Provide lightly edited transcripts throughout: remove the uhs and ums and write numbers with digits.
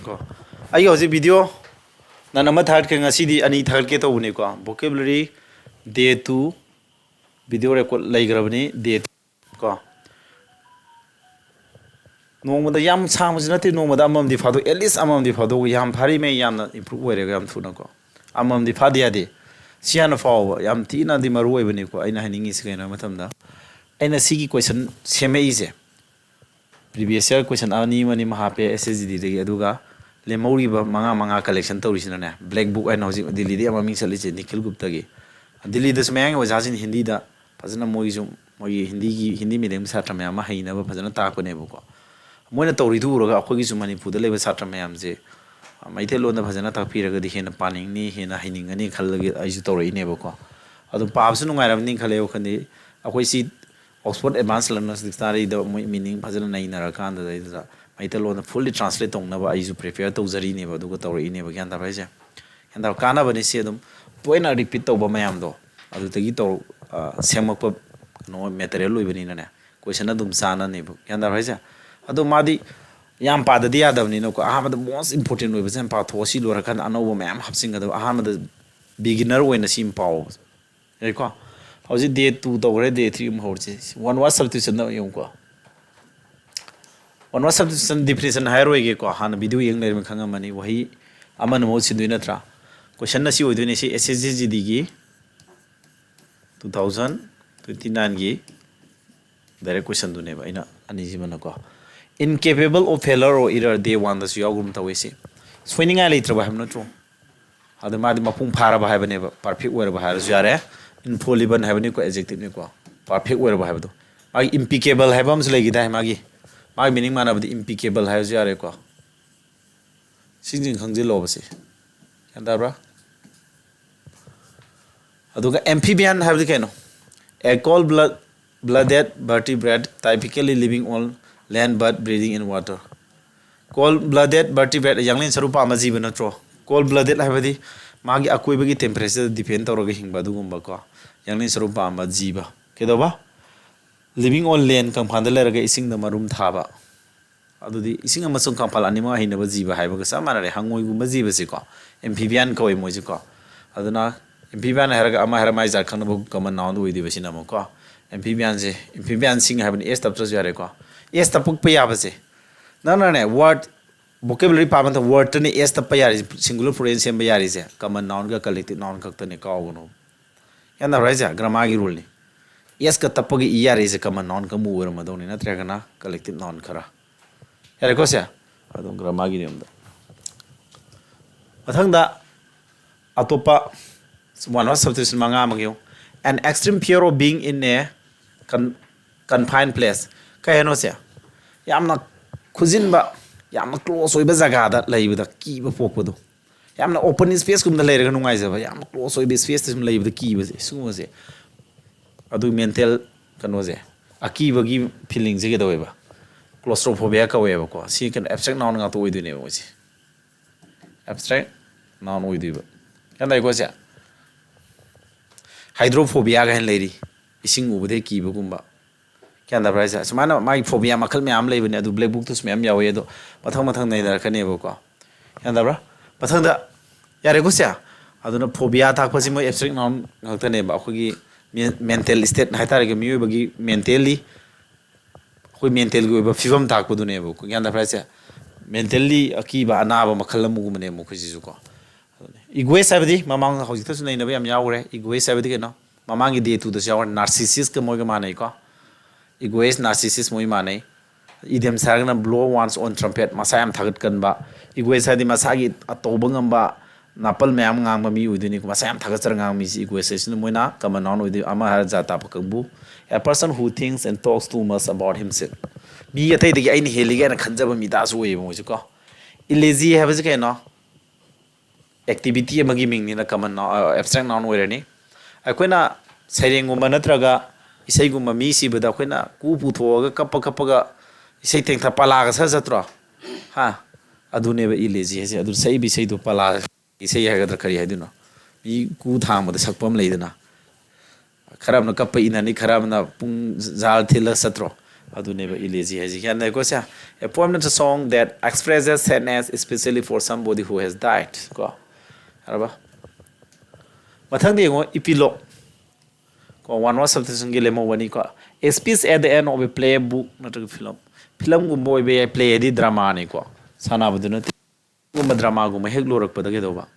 ko ai hoji video na nama third ke ngasi di ani third ke to uni ko vocabulary day 2 video record lai grabani day ko nong da yam sang mujna ti nong da amam di phado at least amam di phado yam phari me yam na improve ore ga yam thuna ko amam di phadi ade siana faw yam ti na di maru oi bani ko aina haningi se na matam da aina sigi question semei je previous year question ani mani mahape SSD de aduga le mauri ba manga collection tawrisina ne black book ai hoji Delhi de amami sali je Nikhil Gupta gi Delhi da smang wajajin Hindi da fazana moi ju moi Hindi medium satra me ama haina ba fazana ta ko ne ko moina tawri du ro ga khoi gi ju Manipur da leba satra me am je maithe lo na fazana ta phi ra ga di hena paning ni hena hining ani khal gi ai ju tawri ne ba ko adu paab su nungai ra ni khale o khani akhoi si Oxford Advanced Learners Dictionary the meaning fazana nai na ra kan da da maithe lo na fully translate tong na ba ai ju prepare to zari ne ba du ko tawri ne ba gyan da ba je henda kana ba ni se dum toina repeat to ba mayam do adu tagi to semak pa no material loi bani na ne question adum sana ne bu gyan da ba je adu madi yam pa da dia da ni no ko ahmad most important loi ba sem pa thosi lo ra kan anoba mayam hapsing da ahmad beginner we na sim pau ai ko howji day 2 to re day 3 mo horche one word substitution na yum ko one word substitution definition hai roi ge ko han video yeng le khanga mani wahi aman mo sidui na tra question na si oidui ne si SSGD gi 2029 gi direct question du ne ba ina ani ji mana ko incapable of failure or error day 1 da su yagum ta wese soininga le tra ba ham na tro adu ma di mapung phara ba hai ba ne ba perfect wer ba har jare infallible hai ba ni ko adjective ni ko perfect wer ba hai ba do magi impeccable hai ba am legi dai magi meaning mana ba di impeccable hai jare ko singjing khangje lo ba se kanda bra aduga amphibian hai ba keno a cold blooded vertebrate typically living on land but breathing in water cold blooded vertebrate yanglin sarupa amaji ba natro cold blooded hai ba di magi akoi bagi temperature depend tawraga hingba dugumba ko yanglin sarupa amaji ba kedo ba living on land kang phanda leraga ising da marum thaba adudi ising amasung kang phala anima hina ba jiba hai ba sa manare hangoi gu maji ba se ko amphibian ko moi ji ko aduna amphibian haraga ama hara mai jar khang na common noun wi di ba sina mo ko amphibian sing have an s tap tra jare ko s tap pa ya ba se na ne word vocabulary pa man word ne s tap pa ya singular phrase sem ba ya ri se common noun ga collective noun khak ta ne ka go no yana right ja grammar gi rule ni s ka tap gi ya ri se common noun ka mu wer ma do ni na tra ga na collective noun khara ya ko se adum grammar gi nem da mathang da atopa one word substitution manga mangyo an extreme fear of being in a confined place kay no se yamna khujin ba yamna close oi ba jaga da leiba da ki ba pok do yamna open space kum da leira nungai ja ba yamna close oi ba space tum leiba da ki ba se sumo se adu mental kano je aki ba gi feeling je ge da ba claustrophobia ka we ba ko si kan abstract noun nga to oi du ne ba se abstract noun oi du ba kan dai ko se hydrophobia ga hen leiri ising ubode ki ba gumba kyan da price samana mai phobia makal me am leibane adu black book to me am yawe do mathang nei da kane ba ko kyan da bra mathang da yare ko sia aduna phobia thak phasi mo abstract noun ngakta ne ba khogi mental state hai tare ge mi ba gi mentally khoi mental go ba fivam thak ko du ne ba ko kyan da price mentally aki ba ana ba makal mu gu ne mo khoji ju ko egoist sabdi mamang hojik ta sunai na ba yam yawre egoist sabdi ke no mamang gi day 2 da yaw narcissist ka mo ga manai ko egoist narcissist moi manai Idioms sargna blow once on trumpet masayam thagat kan ba egoist hadi masagi atoba ngamba napal mayam ngang ma mi udini ko masayam thagat char ngang mi si egoist sin moina common noun udi ama har jata pa kabu a person who thinks and talks too much about himself mi athai digi aini heliga na khanjaba mi da su we mo ko lazy have is ke no activity amagi ming ni na common abstract noun oirani akoina sairenguma natraga isai guma mi si bada akoina ku pu thoga kappa ga isai teng tha pala ga sa satro ha adune ba ilazy hese adu sai bi sai do pala isai ha ga kari haduno mi ku thang da sakpam leidana kharab na kappa ina ni kharab na pung zal thila satro aduneba elegy haji can I go say a poem is a song that expresses sadness especially for somebody who has died ko araba mathang de ngo epilogue ko one was something gile mo wani ko a speech at the end of a play book not a film gumbo be play di drama ni ko sana baduna gumba drama gumba hek lorak pada ke doba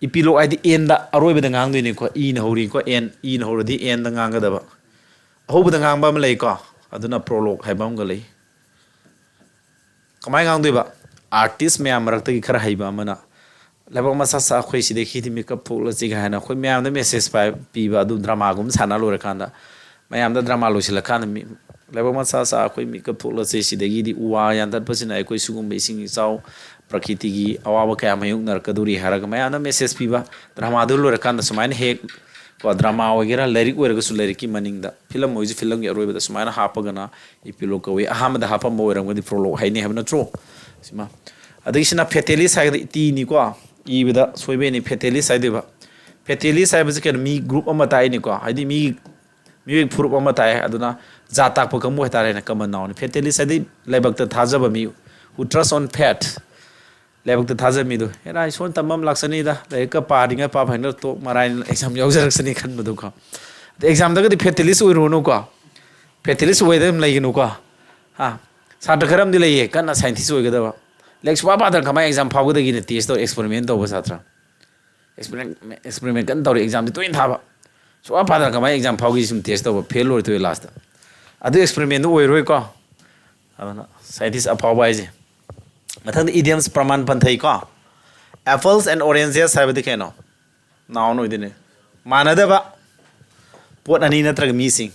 epilogue ai di end da aroi bada ngang ni ko in hori ko end in hori end da ngang da ba ho bada ngang ba ma lei ko aduna prologue hai bam ga lei kamai ngang ba artist me amrak ta ki khara hai ba mana labang masa sa khoi si dekhi ti makeup phok la chi ga na khoi myam da message pi ba du drama gum sana lo ra kan da mayam da drama lo sila kan mi labang masa sa khoi makeup phok la chi si degi di uwa yan dat pasina khoi sugum be sing chau prakriti gi awa ba kya mayung nar kaduri hara ga mayam da message pi ba drama du lo ra kan da sumain he ko drama wagera lyric wera ga su lyric ki maning da film oi ji film gi aroi ba da sumain ha pa ga na epilogue ko we aham da ha pa mo ra ga di prologue hai ni ha na tro sima adigi sina fatally sa ti ni ko ibida soibe ni fatally sa de ba fatally sa ba ke mi group ama tai ni ko haidi mi group ama tai aduna jata pa kamu hetare na kaman naw ni fatally sa de lebak ta thaja ba mi who trust on fat lebak ta thaja mi do era son tamam laksani da le ka pa ringa pa phain to marai exam yaw jarak sani khan bu ko the exam da ga fatally so ro no ko fatally so we dem lai no ko ha sa ta kharam di lai kan scientist oi ga da ba like swap other kama exam phau da gi ne test to experiment to ba satra experiment kan to exam to in tha ba swap other kama exam phau gi sum test to ba fail or to last adu experiment oi roi ko abana scientist a phau ba ji mathang idioms praman pan thai ko apples and oranges have the keno now no idine manada ba pot ani na tra mi sing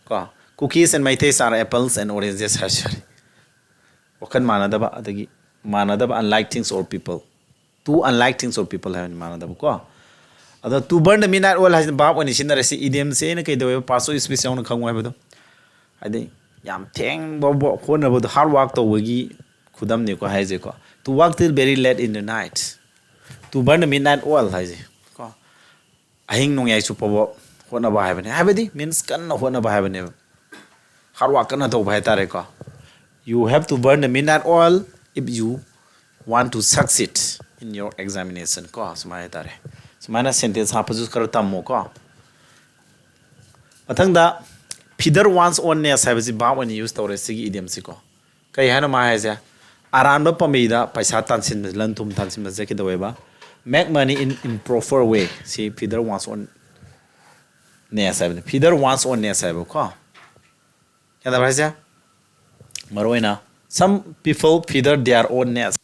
ko cookies and maites are apples and oranges are sorry wakan manada ba adagi manada unlike things or people two unlike things or people have manada ko ada two burn the midnight oil has bab when sin resi idiom se na kai do paso speech on khangwa ba do adi yam theng bo ko na bo hard work to wagi khudam ne ko haije ko to work till very late in the night to burn the midnight oil haije ko ahing nong yai su po bo ko na ba ha bani means kan na ho na ba ha bani hard work kan na to ba ta re ko you have to burn the midnight oil if you want to succeed in your examination ko smaya tare smana sentence ha paju kar tammo ko mathang da feather one's own ne sabi ba when use tore sigi idiom si ko kai hana ma ha ja aran ba pami da paisa tansin lan tum tansin ma zaki da we ba make money in proper way see feather one's own ne sabi feather one's own ne sabi ko kada ba ja maroina some people feather their own nest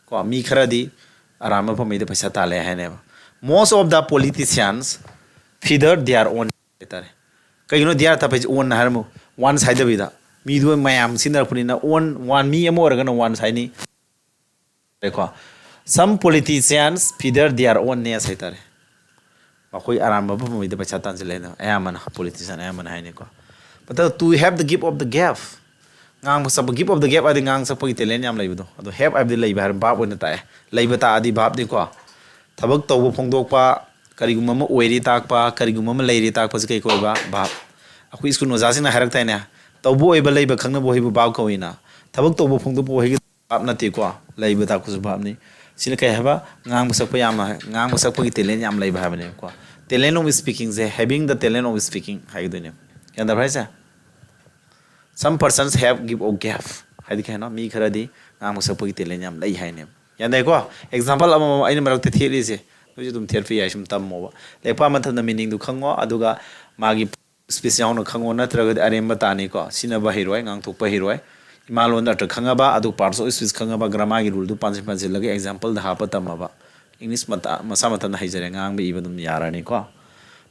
ko mi khara di arama pami de paisa tale hai ne most of the politicians feather their own tare kai no their ta page own harmo one side of ida mi do mayam sinar puni na own one mi amor ga no one side ni ko some politicians feather their own nest hai tare ma koi arama pami de paisa tan jele na ayamana politician ayamana hai ne ko but to have the gift of the gap ngang sa give of the gap adi ngang sa pagi telen yam laibu do ado have abdi laiba har bab on ta laiba ta adi bab di ko thabak to bo phongdok pa karigum ma oiri tak pa karigum ma lairi tak pa kai ko ba bab akhu school no jasing na harak ta ne to bo oi ba laiba khangna bo hi bu bab ko ina thabak to bo phongdo bo hi bab na ti ko laiba ta ku bab ni sila kai haba ngang sa pa yam ngang sa pagi telen yam laiba ha ne ko talent of speaking is having the talent of speaking hai do ne yanda bhai sa some persons have give or gap hadi kana mi khara di ngam sapoi tele nyam lai hai ne yandai ko example am aina marak te theli se nu dum therapy ai sum tam mo le pa ma thana meaning du khango aduga magi special no khango na tra ga arem ba tani ko sina ba hiroi ngang thuk pa hiroi imalon da ta khanga ba adu parts of speech khanga ba grammar gi rule du pansi pansi lage example da ha pa tam ba english mata masa mata na haijare ngang be ibadum yarani ko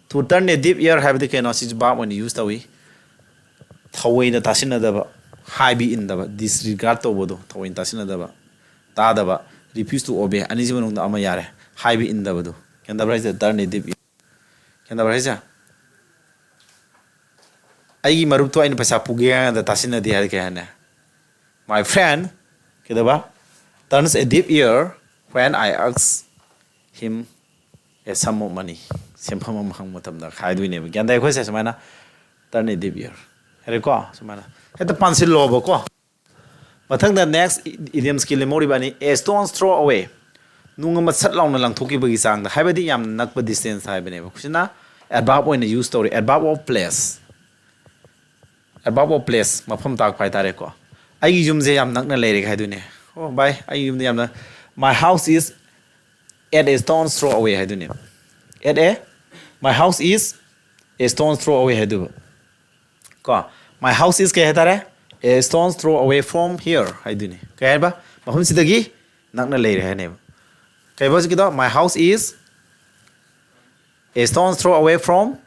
to turn a deep ear have the kenosis ba when used away thawai na tasina da ba high be in da ba disregard to bodo thawai tasina da ba ta da ba refuse to obey ani jiban da ama yare high be in da bodo can the price turn a deep can the price ai gi marup to ain pasa puge da tasina di har ke hana my friend ke da ba turns a deep ear when I ask him a sum of money sempama mahang matam da khai duine can the question mana turn a deep ear Ko sumana heta pansil lobo ko mathang the next idiom skill mori bani a stone's throw away nunga ma sat launa lang thoki bagi sang da habadi yam nakpa distance hai bane kusina adverb oina use story adverb of place mafam tak pai tare ko ai yum je yam nakna leire khai dune oh bye ai yum yam na my house is at a stone's throw away hai dune at a my house is a stone's throw away hai du ko my house is ke tare a stone's throw away from here hai dune kai ba mafam sidagi nakna leire hai ne kai ba sikido my house is a stone's throw away from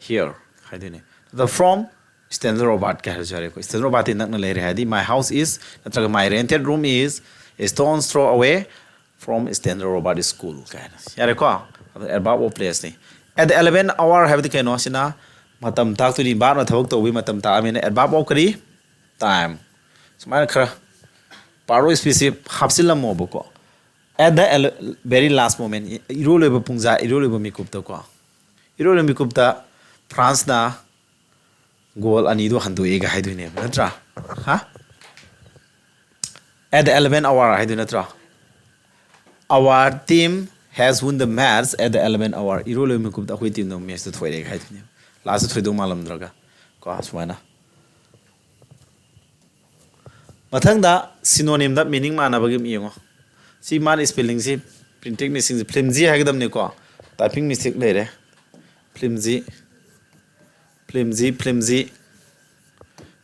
here hai dune the from standard robot ka jare ko standard robot in nakna leire hai di my house is natraga my rented room is a stone's throw away from standard robot school ka yare ko about what place ni at the 11 hour have the keno sina matam tak tu ni ba na thawak to wi matam ta amene at bab of kari time sumai khara paro specific hapsilam mo ko at the very last moment irole ba pungja irole ba mikup to ko irole mikup ta France na goal ani do handu ega haidu ne natra ha at the 11 hour haidu natra our team has won the match at the 11 hour irole mikup ta khoi team no match to thoi ega haidu ne last thoi do malam draga ko aswana mathang da synonym da meaning mana bagi miyengo si man spelling si printing ni sing flimsy hagdam ne ko typing mistake le re flimsy FLIMSY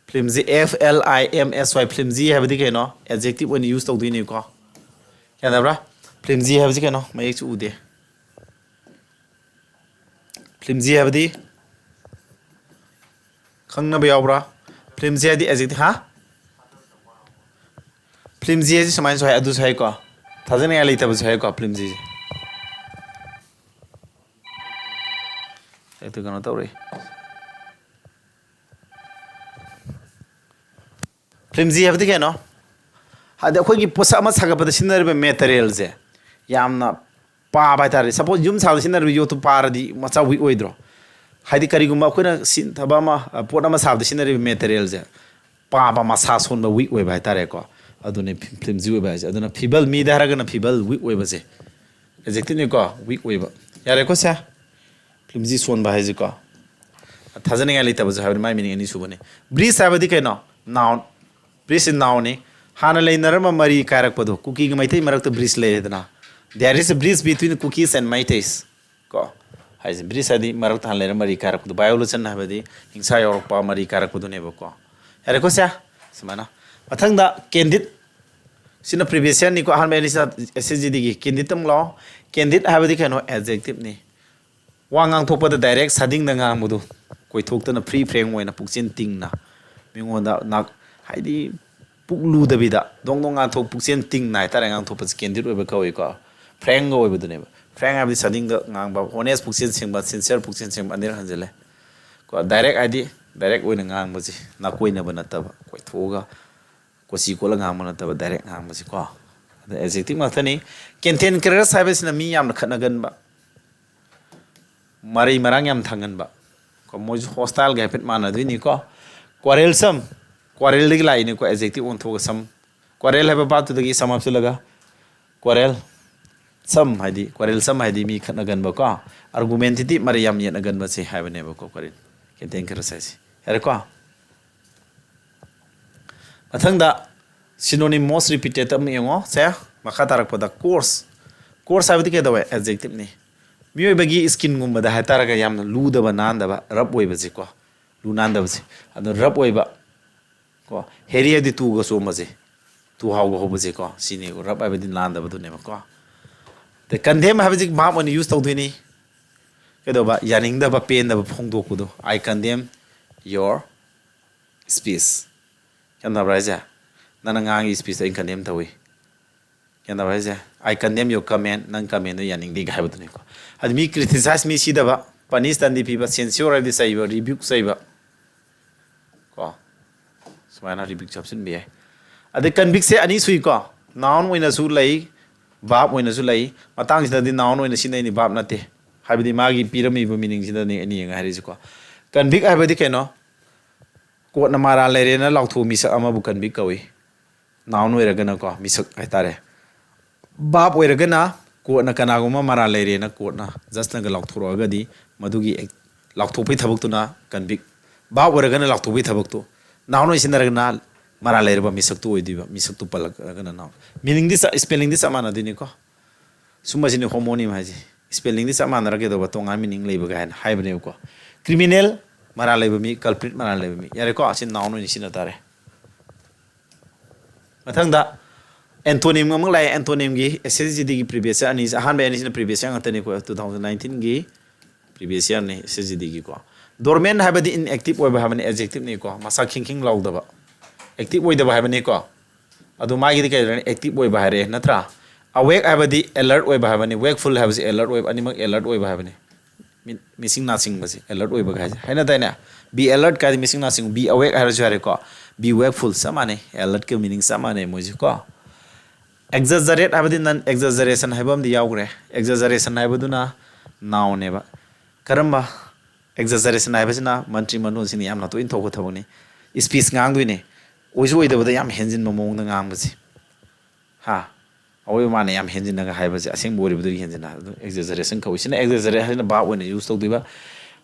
flimsy have the keno adjective when used to do ni ko ya da bra flimsy have the keno mai chu ude flimsy have the khangna ba yaw bra flimsy the adjective ha flimsy is samai so hai adu sai ko thajane ya leita ba sai ko flimsy eto gana tawre flimsy have the keno hada khoi gi posa ma saga ba sinar be material je yamna pa ba tare suppose yum sa sinar yo to par di macha wi oidro hadi kari gumba khoina sin thaba ma pota ma sa sinar be material je pa ba ma sa son ba wi oi ba tare ko adune flimsy oi ba je aduna feeble mi da raga na feeble wi oi ba je adjective ni ko wi oi ba yare ko sa flimsy son ba hai je ko thajane ya lita ba je ha mai meaning ani su bane breeze ha ba di keno noun breeze is noun ni hana leinarama mari karak pado cookie ga maitai marak to breeze le dana there is a breeze between cookies and maitais ko hai breeze adi marak tan le mari karak pado biology na badi hingsa yorok pa mari karak pado ne ko yare ko sa samana mathang da candid sina previous year ni ko han meni sa SSG digi candid tam lo candid ha badi kano adjective ni wangang thokpa da direct sading da ngang mudu koi thok ta na free frame oina pukchen ting na mingonda nak haidi puklu da bida dong dong ngang thok pukchen ting nai ta ngang thok pa candid oiba ka oi ko frank go oiba dune frank ha badi sading da ngang ba honest pukchen singba sincere pukchen singba anir hanjele ko direct id direct oina ngang baji na koina bana ta koi thoga ko si ko la ngang mana ta direct ngang baji ko the adjective ma thani contain character service na mi yam na khana gan ba mari marang yam thangan ba ko moj hostile ga pet mana dui ni ko quarrelsome quarrel lig lai ni ko adjective on thoga sam quarrel have ba tu dagi samap se laga quarrel sam haidi quarrelsome haidi mi khana gan ba ko argumentative mari yam yen gan ba se have ne ba ko quarrel contain character service yare ko athang da synonym most repeated am yengo se makha tarak pada course have the ke dawe adjective ni mioi bagi skin gum da hatara ga yam lu da ba nan da ba rap oi ba ji ko lu nan da ba ji ado rap oi ba ko heri di tu go so ma ji tu haw go ba ji ko sini ko rap ba din nan da ba du ne ma ko the condemn have ji ba on use to ni ke do ba yaning da ba pen da ba phong do ku do I condemn your speech kan da ba ja nana ngang speech I condemn ta wi kan da ba ja I condemn your comment nang comment no yaning di ga ba du ne ko admi criticize me si da ba punish tan di people censure di sai ba rebuke sai ba ko smaina rebuke chapsin bi ai ade convict se ani sui ko noun oina su lai verb oina su lai matang sida di noun oina sinai ni verb na te habidi magi pirami ba meaning sida ni ani nga hari ko convict habidi keno Quote Namara Lerena Lautu Misa Amabukan Bikawi. Now no Iragana ko, Misak Itare. Bab Wiragana, quote Nakanaguma Mara Lerena quotna, just like a Lautura Gadi, Madugi Lautupi Tabutuna can be. Bab Wiragana Lautupi Tabutu. Now no is in the Ragnal Mara Lerba Misaktu Diva, Misaktu Palagana now. Meaning this spelling this Amana Dinico. So much in a homonym has spelling this Amana Ragedo, Tonga meaning labor and hybrid. Criminal Maralevami, culprit Maralevami. Yareko in now in Sinatare. Matanga Antonym Mamala Antonym Gi, SSD previous and is a handbag in the previous year 2019 Gi, previous year SSD. Dorman have the inactive web have an adjective Nico, Masaking King Laudaba. Active way the Bahabaniko. Adumagi active way Bahare, Natra. Awake have the alert way Bahabani, wakeful have the alert wave animal alert way Bahabani. Missing nothing was alert way Bagaj. Hanadana. Be alert, carry missing nothing, be awake as Jericho. Be wakeful, samane, alert meaning samane, musico. Exaggerate abadin and exaggeration habum the yaugre. Exaggeration habaduna, now never. Karamba, exaggeration habasina, Mantri Manus in the Yamna to Intokotoni. Is peace ganguine. Always wait over the yam hens in Mamong the Gambas. Ha. Away money am hens in the hibers, I think would be the exaggeration coach. Exaggeration about when you used to do.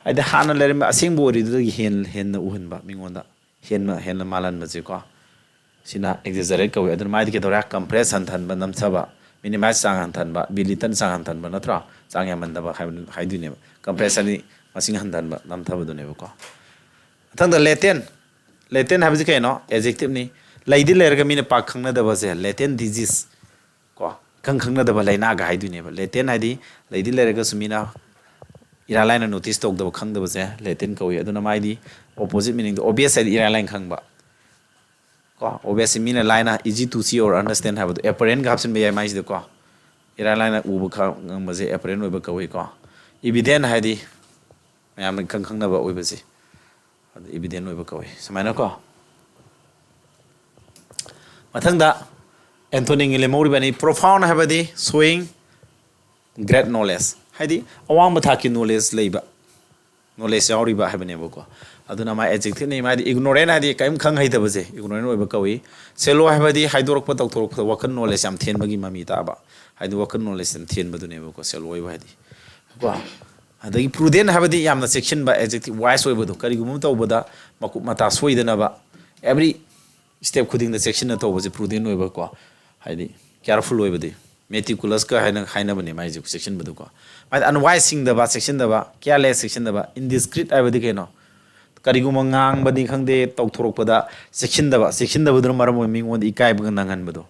I the Hana let him a sing body to the hen the Uhenba, Mingonda, hen Malan Mazico. Sina exaggerate go, I don't mind get a rack compress and Banam Saba, minimize Sangantanba, Bilitan Sangantanba, Natra, Sangamandaba, Hydunium, compress any Masing Hantanba, Namtabadunevco. Then the Latin have the cano, adjective ni, Lady Lergamina Pakanga there was a Latin disease. Kankanga the Balainaga Hydunium, Latin ID, Lady Lergasumina. Iralina notice talk the Kang was there, Latin Koya, Dunamidi, opposite meaning the obvious side Iraline Kangba. Obviously mean a liner easy to see or understand how the apparent gaps in by the car. Iralina Ubukang was the apparent Ubaka. Ibiden Hadi, I am a Kankanga Ubasi. Ibiden Ubaka. Samanaka Matanga Anthony Lemoribani, profound habadi, swing, great no less. Hadi, awang mataki no less labor. No less Auriba have never go. Aduna my adjective name, I ignorant Hadi, Kam Kang Haitabaze, ignorant Webakawi. Selo Havadi, Hydropatok, the Wakan no less, I'm 10 Bagi Mamitaba. I do Wakan no less than 10 Badunevo, Selo Hadi. The prudent Havadi Yam the section by adjective wise way with Karigumuto Buddha, Makumata Swedenaba. Every step cutting the section at all was a prudent Webaka. Hadi, careful over the. Meticulous Hainabani magic section Baduka. But unwising the section the careless section the indiscreet Abadicano. Karigumangang Badikang de Toktopada section the Budrumara mean one Ikai Bangan Bado.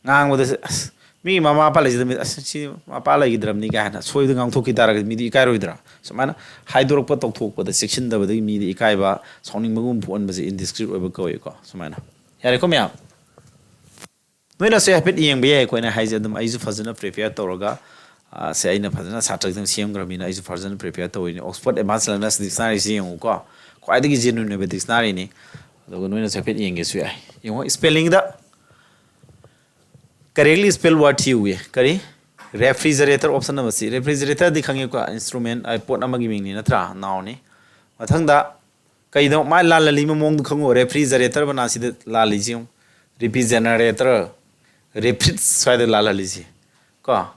Nang with me, Mamma Palace, Mapala Idramnigan, so the Gang Tokitara, Midi Kairodra. So man, Hydropatok talk with the section the Midi Ikaiba, sounding Magum one was indiscreet over Koyako. So man, here I come out. When I say I put EMBA when I had them, I used to Fazana prepare Toroga, say in a Fazana Saturday, Siam Gramina, I used to Fazana prepare to in Oxford, a Barcelona dictionary, Siam, quite a genuine with dictionary. The when I put English, you know, spelling the correctly spell what you we, Curry, refrigerator option number C, refrigerator, the Kangaka instrument, I put Nama giving in a tra, now, ne. Matanga, Kaido, my Lala Limamong Congo, refrigerator, when I see the Lalizium, repeat generator. Repeat Swede Lala Lizzy. Go.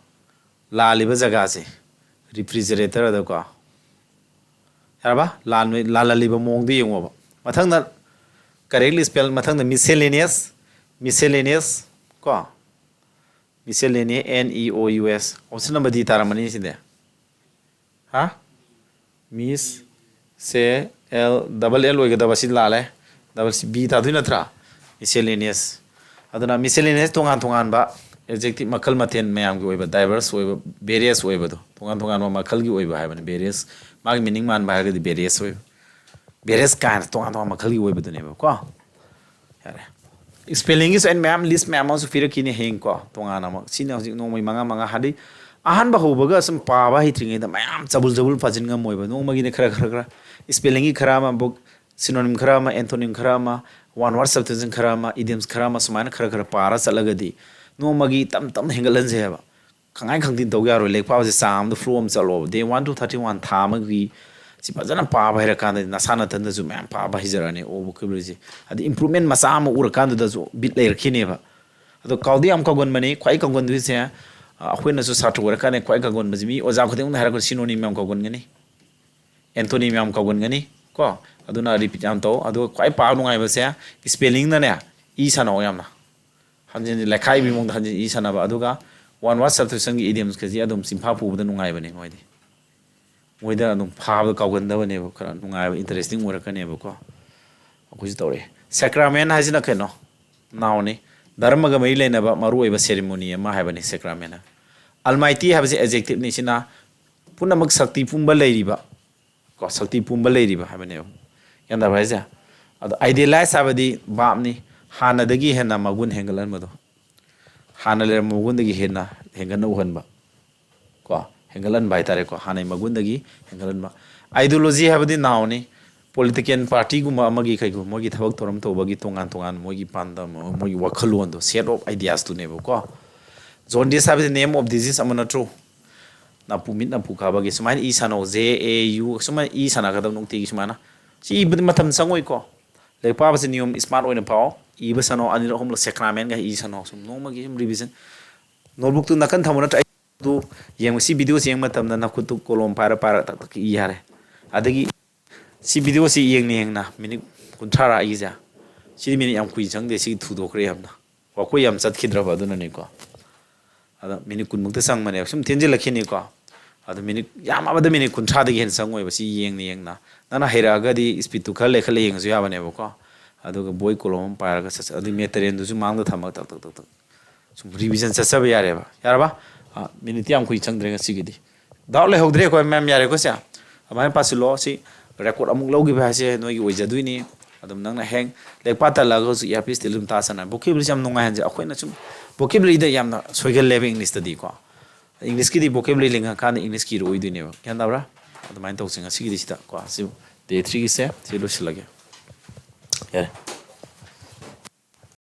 La Libazagasi. Refrigerator the go. Harba, Lala Libamong the Yomo. Matanga correctly spelled Matanga miscellaneous. Miscellaneous. Go. Miscellaneous NEOUS. Also number D Taramani in there. Huh? Miss say L double L with the Basilale. Double B Tadunatra. Miscellaneous. Aduna miscellaneous tongan ba adjective makal maten mayam gi diverse oiba various oiba do tongan makal gi oiba haibani various mag meaning man ba ga various oiba various kind tongan makal gi oiba do ne ko yare spelling is and ma'am list ma'am also fira kini heng ko tongan ama sine hojik no mai manga hadi ahan ba hobaga sam pa ba hitringe da ma'am zabul phajin ngam oiba no magi ne khara spelling gi khara ma book synonym khara ma antonym khara ma one word substitution karama idioms karama sumana khara para salagadi no magi tam hengalan kangai khangdin tog yaro lek pause sam the from salo day 1 to 31 thamagi ꯁꯤ ꯐꯖꯅ ꯄꯥꯕ ꯍꯩꯔꯀꯥꯟꯗꯗꯤ ꯅꯁꯥꯅ ꯊꯟꯗꯁꯨ ꯃꯌꯥꯝ ꯄꯥꯕ ꯍꯩꯖꯔꯛꯑꯅꯤ ꯑꯣ ꯕꯣꯀꯦꯕꯨꯂꯔꯤꯁꯦ ꯑꯗꯩ improvement ꯃꯆꯥ ꯑꯃ ꯎꯔꯀꯥꯟꯗꯨꯗꯁꯨ ꯕꯤꯠ ꯂꯩꯔꯛꯈꯤꯅꯦꯕ ꯑꯗꯣ ꯀꯥꯎꯗꯤ ꯌꯥꯝ ꯀꯥꯎꯒꯟꯕꯅꯤ ꯈ꯭ꯋꯥꯏ ꯀꯥꯎꯒꯟꯗꯣꯏꯁꯦ ꯑꯩꯈꯣꯏꯅꯁꯨ ꯁꯥꯇ꯭ꯔ ꯑꯣꯏꯔꯀꯥꯟꯗ ꯈ꯭ꯋꯥꯏ ꯀꯥꯎꯒꯟꯕꯁꯤ ꯃꯤ ꯑꯣꯖꯥ ꯈꯨꯗꯤꯡꯃꯛꯅ ꯍꯥꯏꯔꯛꯄ ꯁꯤꯅꯣꯅꯤꯝ ꯌꯥꯝ ꯀꯥꯎꯒꯟꯒꯅꯤ ꯑꯦꯟꯊꯣꯅꯤꯝ ꯌꯥꯝ ꯀꯥꯎꯒꯟꯒꯅꯤ ꯀꯣ ꯑꯗꯨꯅ ꯔꯤꯄꯤꯠ ꯌꯥꯝ ꯇꯧ ꯑꯗꯨꯒ ꯈ꯭ꯋꯥꯏ ꯄꯥꯕ ꯅꯨꯡꯉꯥꯏꯕꯁꯦ ꯁ꯭ꯄꯦꯂꯤꯡꯅꯅꯦ ꯏ ꯁꯥꯟꯅꯧ ꯌꯥꯝꯅ ꯍꯟꯖꯤꯟ ꯍꯟꯖꯤꯟ ꯂꯩꯈꯥꯏꯕꯤ ꯃꯑꯣꯡꯗ ꯍꯟꯖꯤꯟ ꯏ ꯁꯥꯟꯅꯕ ꯑꯗꯨꯒ ꯋꯥꯟ ꯋꯥꯔꯗ ꯁꯕꯁꯇꯤꯇ꯭ꯌꯨꯁꯟꯒꯤ ꯏꯗꯤꯌꯝꯁꯀꯁꯤ ꯑꯗꯨꯝ ꯆꯤꯟꯐꯥ ꯄꯨꯕꯗ ꯅꯨꯡꯉꯥꯏꯕꯅꯦ ꯃꯣꯏꯗ ꯑꯗꯨꯝ ꯐꯥꯕꯗ ꯀꯥꯎꯒꯟꯗꯕꯅꯦꯕ ꯈꯔ ꯅꯨꯡꯉꯥꯏꯕ ꯏꯟꯇꯔꯦꯁꯇꯤꯡ ꯑꯣꯏꯔꯛꯀꯅꯦꯕꯀꯣ ꯑꯩꯈꯣꯏꯁꯨ ꯇꯧꯔꯛꯑꯦ ꯁꯦꯀ꯭ꯔꯥꯃꯦꯟ ꯍꯥꯏꯁꯤꯅ ꯀꯩꯅꯣ ꯅꯥꯎꯅꯤ ꯙꯔꯃꯒ ꯃꯔꯤ ꯂꯩꯅꯕ ꯃꯔꯨꯑꯣꯏꯕ ꯁꯦꯔꯤꯃꯣꯅꯤ ꯑꯃ ꯍꯥꯏꯕꯅꯤ ꯁꯦꯀ꯭ꯔꯥꯃꯦꯟ ꯑꯜꯃꯥꯏꯇꯤ ꯍꯥꯏꯕꯁꯤ ꯑꯦꯖꯦꯛꯇꯤꯞꯅꯤ ꯄꯨꯝꯅꯃꯛ ꯁꯛꯇꯤ ꯄꯨꯝꯕ ꯂꯩꯔꯤꯕ ꯀꯣ ꯁꯛꯇꯤ ꯄꯨꯝꯕ ꯂꯩꯔꯤꯕ ꯍꯥꯏꯕꯅꯦꯕ ꯒ꯭ꯌꯥꯟ ꯇꯥꯕ꯭ꯔꯥ ꯍꯥꯏꯁꯦ ꯑꯗꯣ ꯑꯥꯏꯗꯤꯌꯦꯂꯥꯏꯁ ꯍꯥꯏꯕꯗꯤ ꯚꯥꯞꯅꯤ ꯍꯥꯟꯅꯗꯒꯤ ꯍꯦꯟꯅ ꯃꯒꯨꯟ ꯍꯦꯟꯒꯠꯍꯟꯕꯗꯣ ꯍꯥꯟꯅ ꯂꯩꯔꯝꯕ ꯃꯒꯨꯟꯗꯒꯤ ꯍꯦꯟꯅ ꯍꯦꯟꯒꯠꯅ ꯎꯍꯟꯕ ꯀꯣ ꯍꯦꯟꯒꯠꯍꯟꯕ ꯍꯥꯏꯇꯥꯔꯦꯀꯣ ꯍꯥꯟꯅꯩ ꯃꯒꯨꯟꯗꯒꯤ ꯍꯦꯟꯒꯠꯍꯟꯕ ꯑꯥꯏꯗꯤꯌꯣꯂꯣꯖꯤ ꯍꯥꯏꯕꯗꯤ ꯅꯥꯎꯅꯤ ꯄꯣꯂꯤꯇꯤꯀꯦꯜ ꯄꯥꯔꯇꯤꯒꯨꯝꯕ ꯑꯃꯒꯤ ꯀꯩꯒꯨꯝꯕ ꯃꯣꯏꯒꯤ ꯊꯕꯛ ꯊꯧꯔꯝ ꯇꯧꯕꯒꯤ ꯇꯣꯉꯥꯟ ꯇꯣꯉꯥꯟ ꯃꯣꯏꯒꯤ ꯄꯥꯟꯗꯝ ꯃꯣꯏꯒꯤ ꯋꯥꯈꯜꯂꯣꯟꯗꯣ ꯁꯦꯠ ꯑꯣꯐ ꯑꯥꯏꯗꯤꯌꯥꯁꯇꯨꯅꯦꯕꯀꯣ ꯖꯣꯟꯗꯤꯁ ꯍꯥꯏꯕꯁꯤ ꯅꯦꯝ ꯑꯣꯐ ꯗꯤꯖꯤꯁ ꯑꯃ ꯅꯠꯇ꯭ꯔꯣ ꯅꯥꯄꯨ ꯃꯤꯠ ꯅꯥꯄꯨ ꯀꯥꯕꯒꯤ ꯁꯨꯃꯥꯏꯅ ꯏ ꯁꯥꯟꯅꯧ ꯖꯦ ꯑꯦ ꯌꯨ ꯁꯨꯃꯥꯏꯅ ꯏ ꯁꯥꯟꯅꯒꯗꯕ ꯅꯨꯡꯇꯤꯒꯤ ꯁꯨꯃꯥꯏꯅ ꯁꯤ ꯏꯕꯗꯤ ꯃꯇꯝ ꯆꯪꯉꯣꯏꯀꯣ ꯂꯥꯏꯔꯤꯛ ꯄꯥꯕꯁꯤ ꯅꯤꯌꯣꯝ ꯁ꯭ꯃꯥꯔꯠ ꯑꯣꯏꯅ ꯄꯥꯎ ꯏꯕ ꯁꯥꯟꯅꯧ ꯑꯅꯤꯔꯛ ꯑꯍꯨꯝꯂꯛ ꯁꯦꯀ꯭ꯔꯥꯃꯦꯟꯒ ꯏ ꯁꯥꯟꯅꯧ ꯁꯨꯝ ꯅꯣꯡꯃꯒꯤ ꯁꯨꯝ ꯔꯤꯚꯤꯖꯟ ꯅꯣꯠꯕꯨꯛꯇꯨ ꯅꯥꯀꯟ ꯊꯝꯃꯨ ꯅꯠꯇ꯭ꯔ ꯑꯗꯨ ꯌꯦꯡꯕ ꯁꯤ ꯚꯤꯗꯤꯑꯣꯁꯤ ꯌꯦꯡꯕ ꯃꯇꯝꯗ ꯅꯈꯨꯠꯇꯨ ꯀꯣꯂꯣꯝ ꯄꯥꯏꯔ ꯇꯛ ꯇꯛ ꯏ ꯌꯥꯔꯦ ꯑꯗꯒꯤ ꯁꯤ ꯚꯤꯗꯤꯑꯣꯁꯤ ꯌꯦꯡꯅ ꯃꯤꯅꯤꯠ 30 ꯑꯩꯒꯤꯁꯦ ꯁꯤꯗꯤ ꯃꯤꯅꯤꯠ ꯌꯥꯝ ꯀꯨꯏꯅ ꯆꯪꯗꯦ ꯁꯤ ꯊꯨꯗꯣꯛꯈ꯭ꯔꯦ ꯌꯥꯝꯅ ꯋꯥꯈꯣꯏ ꯌꯥꯝ ꯆꯠꯈꯤꯗ꯭ꯔꯕ ꯑꯗꯨꯅꯅꯤꯀꯣ ꯑꯗ ꯃꯤꯅꯤꯠ 10 ꯆꯪꯕꯅꯦꯕ ꯁꯨꯝ ꯇꯦꯟꯁꯤꯜꯂꯛꯈꯤꯅꯤꯀꯣ ꯑꯗꯣ ꯃꯤꯅꯤꯠ ꯌꯥꯝꯃꯕꯗ ꯃꯤꯅꯤꯠ 30ꯗꯒꯤ ꯍꯦꯟꯅ ꯆꯪꯉꯣꯏꯕ ꯁꯤ ꯌꯦꯡꯅ ꯅꯪꯅ ꯍꯩꯔꯛꯑꯒꯗꯤ ꯁ꯭ꯄꯤꯠꯇꯨ ꯈꯔ ꯂꯩꯈꯠꯂ ꯌꯦꯡꯉꯁꯨ ꯌꯥꯕꯅꯦꯕꯀꯣ ꯑꯗꯨꯒ ꯕꯣꯏ ꯀꯣꯂꯣꯝ ꯑꯃ ꯄꯥꯏꯔꯒ ꯑꯗꯨꯒꯤ ꯃꯦꯇꯔꯤꯌꯦꯜꯗꯨꯁꯨ ꯃꯥꯡꯗ ꯊꯝꯃꯒ ꯇꯛ ꯇꯛ ꯇꯛ ꯁꯨꯝ ꯔꯤꯚꯤꯖꯟ ꯆꯠꯆꯕ ꯌꯥꯔꯦꯕ ꯌꯥꯔꯕ ꯃꯤꯅꯤꯠꯇꯤ ꯌꯥꯝ ꯀꯨꯏ ꯆꯪꯗ꯭ꯔꯦ ꯉꯁꯤꯒꯤꯗꯤ ꯗꯥꯎꯠ ꯂꯩꯍꯧꯗ꯭ꯔꯦ ꯑꯩꯈꯣꯏ ꯃꯌꯥꯝ ꯌꯥꯔꯦꯀꯣ ꯁꯦ ꯑꯗꯨꯃꯥꯏꯅ ꯄꯥꯁꯤꯜꯂꯣ ꯁꯤ ꯔꯦꯀꯣꯔꯗ ꯑꯃꯨꯛ ꯂꯧꯈꯤꯕ ꯍꯥꯏꯁꯦ ꯅꯣꯏꯒꯤ ꯑꯣꯏꯖꯗꯣꯏꯅꯤ ꯑꯗꯨꯝ ꯅꯪꯅ ꯍꯦꯛ ꯂꯥꯏꯔꯤꯛ ꯄꯥ ꯇꯜꯂꯒꯁꯨ ꯏꯌꯥꯔꯄꯤꯁ ꯇꯤꯜ ꯑꯗꯨꯝ ꯇꯥꯁꯅ ꯕꯣꯀꯦꯕꯨꯂꯔꯤꯁꯤ ꯌꯥꯝ ꯅꯨꯡꯉꯥꯏꯍꯟꯁꯦ ꯑꯩꯈꯣꯏꯅ ꯁꯨꯝ ꯕꯣꯀꯦꯕꯨꯂꯔꯤꯗ ꯌꯥꯝꯅ ꯁꯣꯏꯒꯜꯂꯦꯕ ꯏꯪꯂꯤꯁꯇꯗꯤꯀꯣ ꯏꯪꯂꯤꯁꯀꯤꯗꯤ ꯕꯣꯀꯦꯕꯨꯂꯔꯤ ꯂꯤꯡꯉꯀꯥꯟꯗ ꯏꯪꯂꯤꯁꯀꯤ ꯑꯣꯏꯗꯣꯏꯅꯦꯕ ꯒ꯭ꯌꯥꯟ ꯇꯥꯕ꯭ꯔꯥ ꯑꯗꯨꯃꯥꯏꯅ ꯇꯧꯁꯦ ꯉꯁꯤꯒꯤꯗꯤ ꯁꯤꯗ ꯀꯣ ꯁꯤ ꯗꯦ 3ꯒꯤꯁꯦ ꯁꯤ ꯂꯣꯏꯁꯤꯜꯂꯒꯦ ꯌꯥꯔꯦ